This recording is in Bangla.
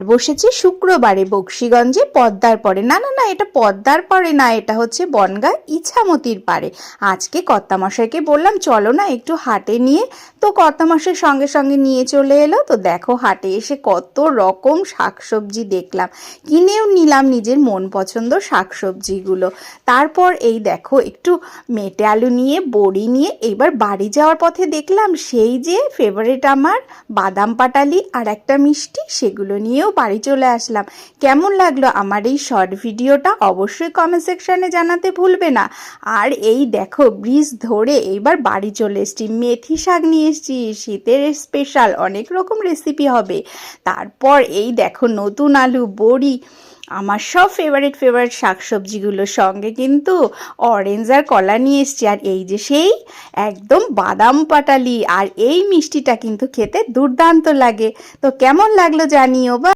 বসেছি শুক্রবারে বক্সিগঞ্জে পদ্মার পাড়ে। না না না, এটা পদ্মার পাড়ে না, এটা হচ্ছে বনগাঁ ইছামতির পাড়ে। আজকে কর্তামশাইকে বললাম চলো না একটু হাটে নিয়ে, তো কর্তামশাই সঙ্গে সঙ্গে নিয়ে চলে এলো। তো দেখো হাটে এসে কত রকম শাকসবজি দেখলাম, কিনেও নিলাম নিজের মন পছন্দ শাকসবজিগুলো। তারপর এই দেখো একটু মেটে আলু নিয়ে বড়ি নিয়ে এবার বাড়ি যাওয়ার পথে দেখলাম সেই যে ফেভারিট আমার বাদাম পাটালি আর একটা মিষ্টি, সেগুলো নিয়েও বাড়ি চলে আসলাম। কেমন লাগলো আমার এই শর্ট ভিডিওটা অবশ্যই কমেন্ট সেকশনে জানাতে ভুলবে না। আর এই দেখো ব্রিজ ধরে এইবার বাড়ি চলে এসেছি, মেথি শাক নিয়ে এসেছি, শীতের স্পেশাল অনেক রকম রেসিপি হবে। তারপর এই দেখো নতুন আলু বড়ি, আমার সব ফেভারিট শাকসবজিগুলোর সঙ্গে কিন্তু অরেঞ্জ আর কলা নিয়ে এসছি। আর এই যে সেই একদম বাদাম পাটালি, আর এই মিষ্টিটা কিন্তু খেতে দুর্দান্ত লাগে। তো কেমন লাগলো জানিও বা।